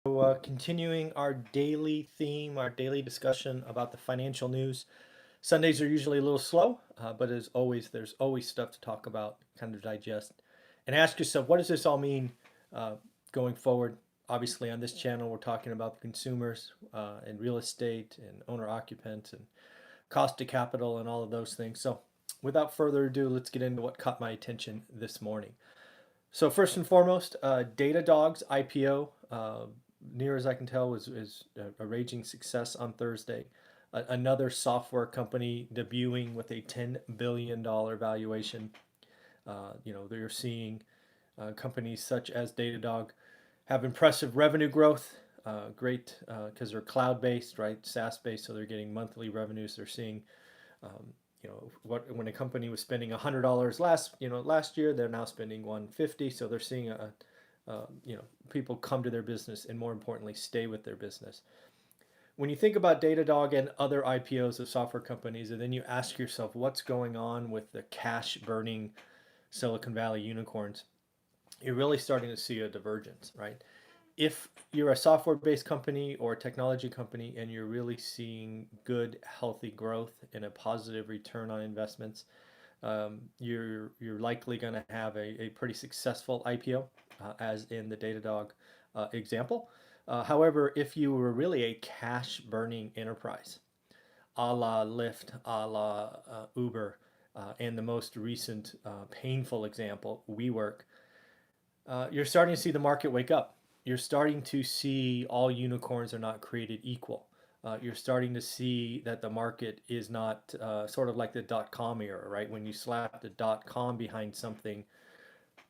Continuing our daily theme, our daily discussion about the financial news. Sundays are usually a little slow, but as always, there's always stuff to talk about, kind of digest, and ask yourself, what does this all mean uh, going forward? Obviously, on this channel, we're talking about the consumers and real estate and owner occupant and cost of capital and all of those things. So, without further ado, let's get into what caught my attention this morning. So first and foremost, DataDog's IPO, near as I can tell, is a raging success on Thursday. Another software company debuting with a $10 billion valuation. They're seeing companies such as Datadog have impressive revenue growth. Great because they're cloud-based, right? SaaS-based, so they're getting monthly revenues. They're seeing what when a company was spending $100 last year, they're now spending 150. So they're seeing people come to their business and more importantly stay with their business. When you think about Datadog and other IPOs of software companies, and then you ask yourself what's going on with the cash burning Silicon Valley unicorns, you're really starting to see a divergence, right? If you're a software based company or a technology company and you're really seeing good, healthy growth and a positive return on investments, you're likely going to have a pretty successful IPO, as in the Datadog example. However, if you were really a cash burning enterprise, a la Lyft, a la Uber, and the most recent painful example, WeWork, you're starting to see the market wake up. You're starting to see all unicorns are not created equal. You're starting to see that the market is not sort of like the .com era, right? When you slap the .com behind something,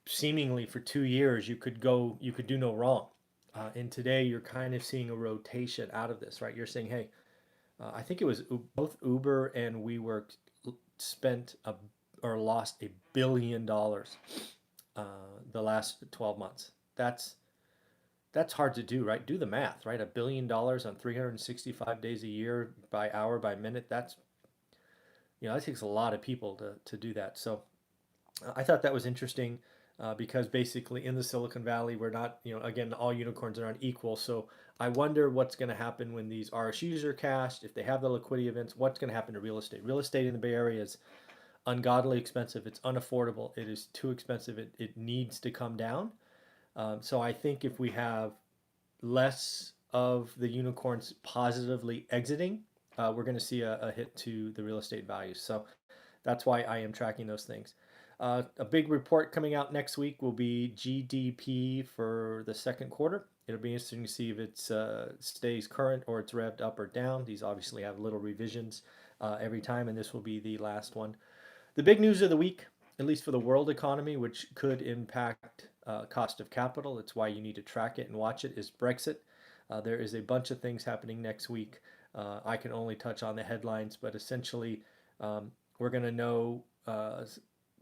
seemingly for 2 years you could do no wrong. And today you're kind of seeing a rotation out of this, right? You're saying, hey, I think it was both Uber and WeWork spent or lost $1 billion the last 12 months. That's hard to do, right? Do the math, right? $1 billion on 365 days a year by hour by minute. That takes a lot of people to do that. So I thought that was interesting because basically in the Silicon Valley, we're not, again, all unicorns are not equal. So I wonder what's going to happen when these RSUs are cashed, if they have the liquidity events, what's going to happen to real estate? Real estate in the Bay Area is ungodly expensive. It's unaffordable. It is too expensive. It needs to come down. So I think if we have less of the unicorns positively exiting, we're going to see a hit to the real estate values. So that's why I am tracking those things. A big report coming out next week will be GDP for the second quarter. It'll be interesting to see if it stays current or it's revved up or down. These obviously have little revisions every time, and this will be the last one. The big news of the week, at least for the world economy, which could impact cost of capital, it's why you need to track it and watch it, is Brexit. There is a bunch of things happening next week. I can only touch on the headlines, but essentially, we're going to know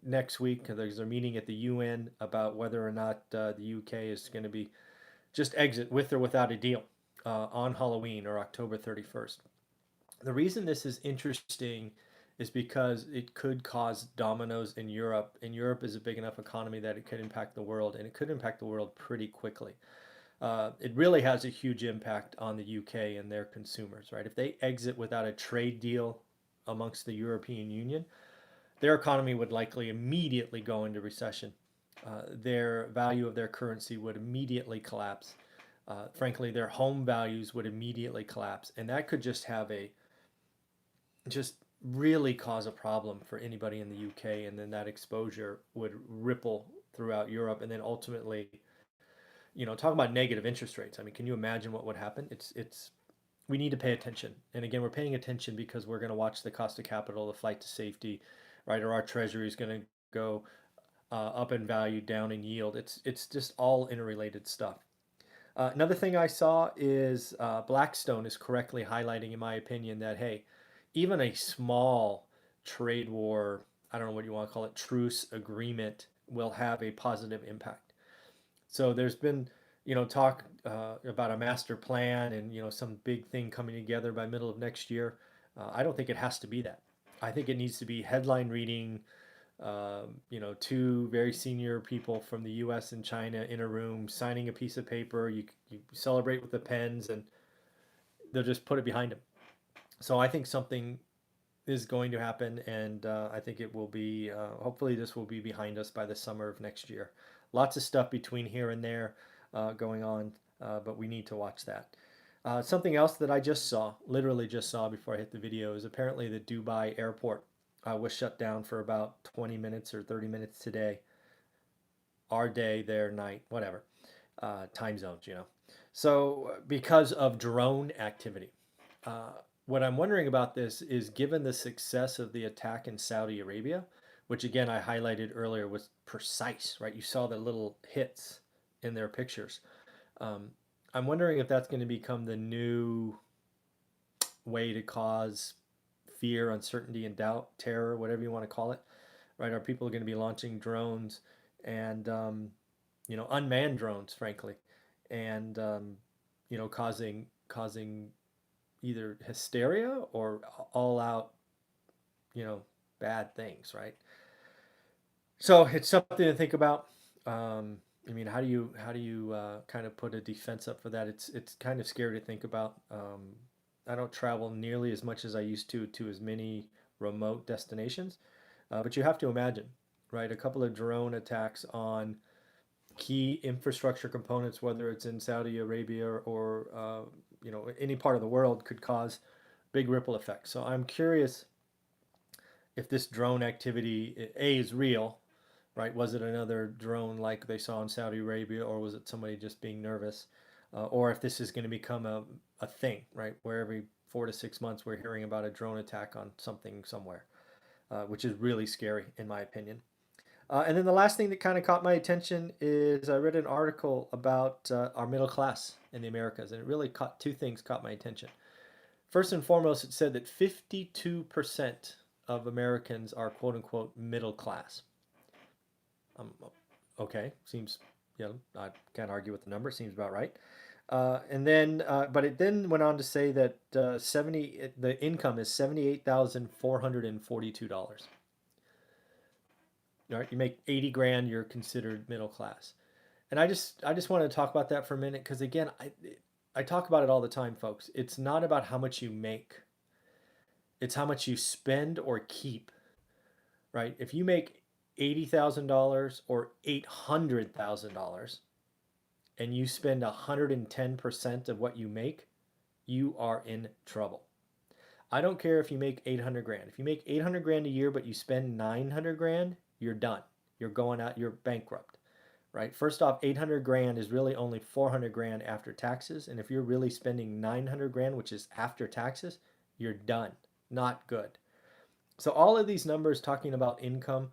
next week. There's a meeting at the UN about whether or not the UK is going to be just exit with or without a deal on Halloween or October 31st. The reason this is interesting is because it could cause dominoes in Europe. And Europe is a big enough economy that it could impact the world, and it could impact the world pretty quickly. It really has a huge impact on the UK and their consumers, right? If they exit without a trade deal amongst the European Union, their economy would likely immediately go into recession. Their value of their currency would immediately collapse. Frankly, their home values would immediately collapse, and that could just really cause a problem for anybody in the UK, and then that exposure would ripple throughout Europe, and then ultimately, talk about negative interest rates. I mean, can you imagine what would happen? It's we need to pay attention, and again, we're paying attention because we're going to watch the cost of capital, the flight to safety, right? Or our treasury is going to go up in value, down in yield. It's just all interrelated stuff. Another thing I saw is Blackstone is correctly highlighting, in my opinion, that hey, even a small trade war, I don't know what you want to call it, truce agreement will have a positive impact. So there's been, talk about a master plan and, some big thing coming together by middle of next year. I don't think it has to be that. I think it needs to be headline reading, two very senior people from the U.S. and China in a room signing a piece of paper. You celebrate with the pens, and they'll just put it behind them. So I think something is going to happen, and I think it will be. Hopefully, this will be behind us by the summer of next year. Lots of stuff between here and there going on, but we need to watch that. Something else that I just saw, literally just saw before I hit the video, is apparently the Dubai airport was shut down for about 20 minutes or 30 minutes today. Our day, their night, whatever. Time zones. So, because of drone activity. Uh, what I'm wondering about this is given the success of the attack in Saudi Arabia, which again I highlighted earlier was precise, right? You saw the little hits in their pictures. Um, I'm wondering if that's going to become the new way to cause fear, uncertainty, and doubt, terror, whatever you want to call it, right? Are people going to be launching drones and, unmanned drones, frankly, and, causing either hysteria or all out, you know, bad things, right? So it's something to think about. How do you kind of put a defense up for that? It's kind of scary to think about. I don't travel nearly as much as I used to as many remote destinations, but you have to imagine, right? A couple of drone attacks on key infrastructure components, whether it's in Saudi Arabia or any part of the world, could cause big ripple effects. So I'm curious if this drone activity is real, right? Was it another drone like they saw in Saudi Arabia, or was it somebody just being nervous? Or if this is going to become a thing, right? Where every 4 to 6 months we're hearing about a drone attack on something somewhere, which is really scary in my opinion. And then the last thing that kind of caught my attention is I read an article about our middle class in the Americas, and it really caught two things caught my attention. First and foremost, it said that 52% of Americans are quote unquote middle class. Um, okay, seems, I can't argue with the number, seems about right. But it then went on to say that the income is $78,442. All right, you make 80 grand, you're considered middle class. And I just want to talk about that for a minute because again, I talk about it all the time, folks. It's not about how much you make. It's how much you spend or keep, right? If you make $80,000 or $800,000 and you spend 110% of what you make, you are in trouble. I don't care if you make 800 grand. If you make 800 grand a year but you spend 900 grand, you're done. You're going out, you're bankrupt, right? First off, 800 grand is really only 400 grand after taxes. And if you're really spending 900 grand, which is after taxes, you're done. Not good. So all of these numbers talking about income,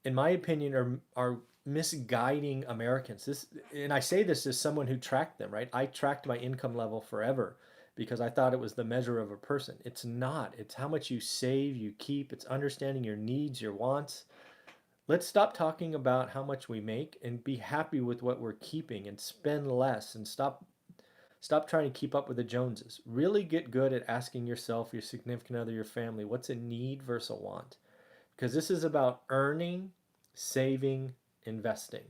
in my opinion, are misguiding Americans. And I say this as someone who tracked them, right? I tracked my income level forever because I thought it was the measure of a person. It's not. It's how much you save, you keep. It's understanding your needs, your wants. Let's stop talking about how much we make and be happy with what we're keeping and spend less and stop trying to keep up with the Joneses. Really get good at asking yourself, your significant other, your family, what's a need versus a want? Because this is about earning, saving, investing.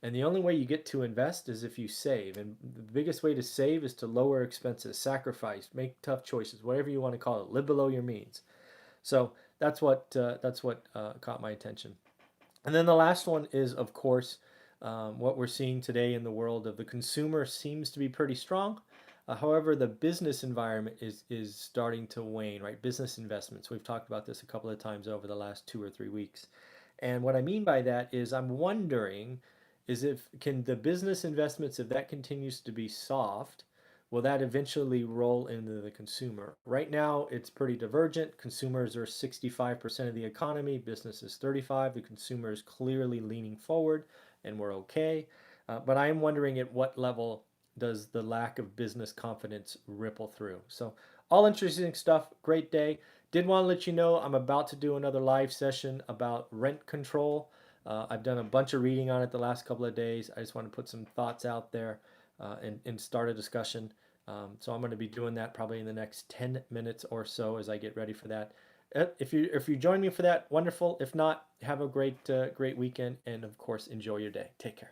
And the only way you get to invest is if you save. And the biggest way to save is to lower expenses, sacrifice, make tough choices, whatever you want to call it. Live below your means. So that's what caught my attention. And then the last one is, of course, what we're seeing today in the world of the consumer seems to be pretty strong. However, the business environment is starting to wane, right? Business investments. We've talked about this a couple of times over the last 2 or 3 weeks. And what I mean by that is I'm wondering is if can the business investments, if that continues to be soft, will that eventually roll into the consumer? Right now, it's pretty divergent. Consumers are 65% of the economy, business is 35. The consumer is clearly leaning forward, and we're okay. But I am wondering at what level does the lack of business confidence ripple through? So, all interesting stuff. Great day. Did want to let you know I'm about to do another live session about rent control. I've done a bunch of reading on it the last couple of days. I just want to put some thoughts out there and start a discussion. So I'm going to be doing that probably in the next 10 minutes or so as I get ready for that. if you join me for that, wonderful. If not, have a great weekend, and of course, enjoy your day. Take care.